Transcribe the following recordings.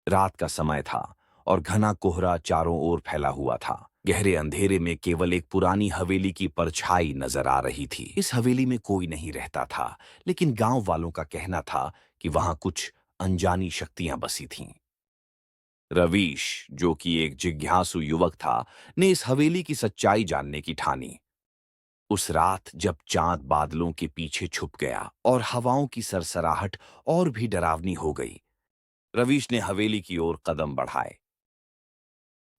रात का समय था और घना कोहरा चारों ओर फैला हुआ था। गहरे अंधेरे में केवल एक पुरानी हवेली की परछाई नजर आ रही थी। इस हवेली में कोई नहीं रहता था, लेकिन गांव वालों का कहना था कि वहां कुछ अनजानी शक्तियां बसी थीं। रवीश, जो कि एक जिज्ञासु युवक था, ने इस हवेली की सच्चाई जानने की ठानी। उस रात जब चांद बादलों के पीछे छुप गया और हवाओं की सरसराहट और भी डरावनी हो गई, रवीश ने हवेली की ओर कदम बढ़ाए।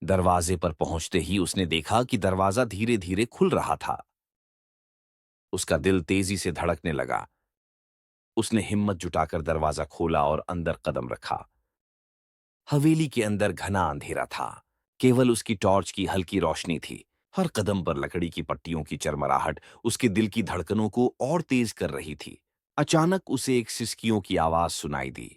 दरवाजे पर पहुंचते ही उसने देखा कि दरवाजा धीरे धीरे खुल रहा था। उसका दिल तेजी से धड़कने लगा। उसने हिम्मत जुटाकर दरवाजा खोला और अंदर कदम रखा। हवेली के अंदर घना अंधेरा था। केवल उसकी टॉर्च की हल्की रोशनी थी। हर कदम पर लकड़ी की पट्टियों की चरमराहट उसके दिल की धड़कनों को और तेज कर रही थी। अचानक उसे एक सिसकियों की आवाज सुनाई दी।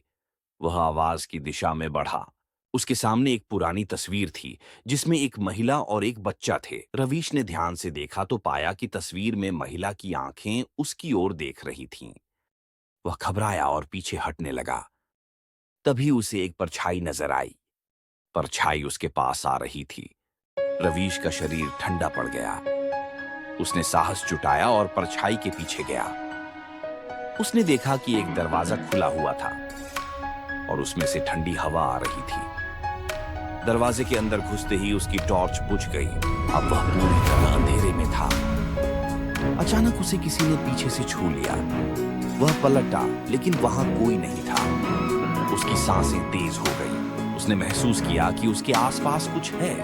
वह आवाज की दिशा में बढ़ा। उसके सामने एक पुरानी तस्वीर थी, जिसमें एक महिला और एक बच्चा थे। रवीश ने ध्यान से देखा तो पाया कि तस्वीर में महिला की आंखें उसकी ओर देख रही थीं। वह घबराया और पीछे हटने लगा। तभी उसे एक परछाई नजर आई। परछाई उसके पास आ रही थी। रवीश का शरीर ठंडा पड़ गया। उसने साहस जुटाया और परछाई के पीछे गया। उसने देखा कि एक दरवाजा खुला हुआ था और उसमें से ठंडी हवा आ रही थी। दरवाजे के अंदर घुसते ही उसकी टॉर्च बुझ गई। अब वह पूरी तरह अंधेरे में था। अचानक उसे किसी ने पीछे से छू लिया। वह पलटा, लेकिन वहां कोई नहीं था। उसकी सांसें तेज हो गई। उसने महसूस किया कि उसके आसपास कुछ है।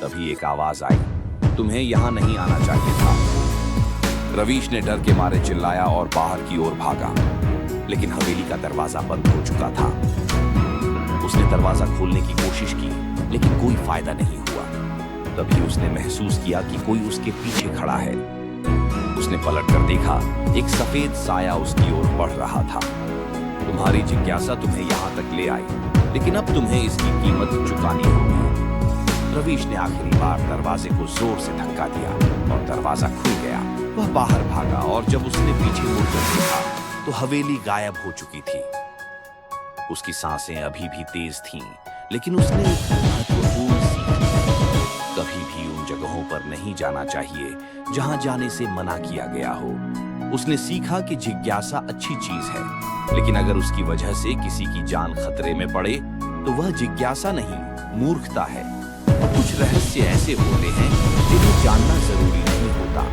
तभी एक आवाज आई, तुम्हें यहां नहीं आना चाहिए था। रवीश ने डर के मारे चिल्लाया और बाहर की ओर भागा, लेकिन हवेली का दरवाजा बंद हो चुका था। उसने दरवाजा खोलने की कोशिश की, लेकिन कोई फायदा नहीं हुआ। तभी उसने महसूस किया कि कोई उसके पीछे खड़ा है। उसने पलटकर देखा, एक सफेद साया उसकी ओर बढ़ रहा था। तुम्हारी जिज्ञासा तुम्हें यहां तक ले आई, लेकिन अब तुम्हें इसकी कीमत चुकानी होगी। रवीश ने आखिरी बार दरवाजे को जोर से धक्का दिया और दरवाजा खुल गया। वह बाहर भागा और जब उसने पीछे मुड़कर देखा तो हवेली गायब हो चुकी थी। उसकी सांसें अभी भी तेज थीं, लेकिन उसने एक महत्वपूर्ण सीख ली। कभी भी उन जगहों पर नहीं जाना चाहिए जहां जाने से मना किया गया हो। उसने सीखा कि जिज्ञासा अच्छी चीज है, लेकिन अगर उसकी वजह से किसी की जान खतरे में पड़े तो वह जिज्ञासा नहीं, मूर्खता है। और कुछ रहस्य ऐसे होते हैं जिन्हें जानना जरूरी नहीं होता।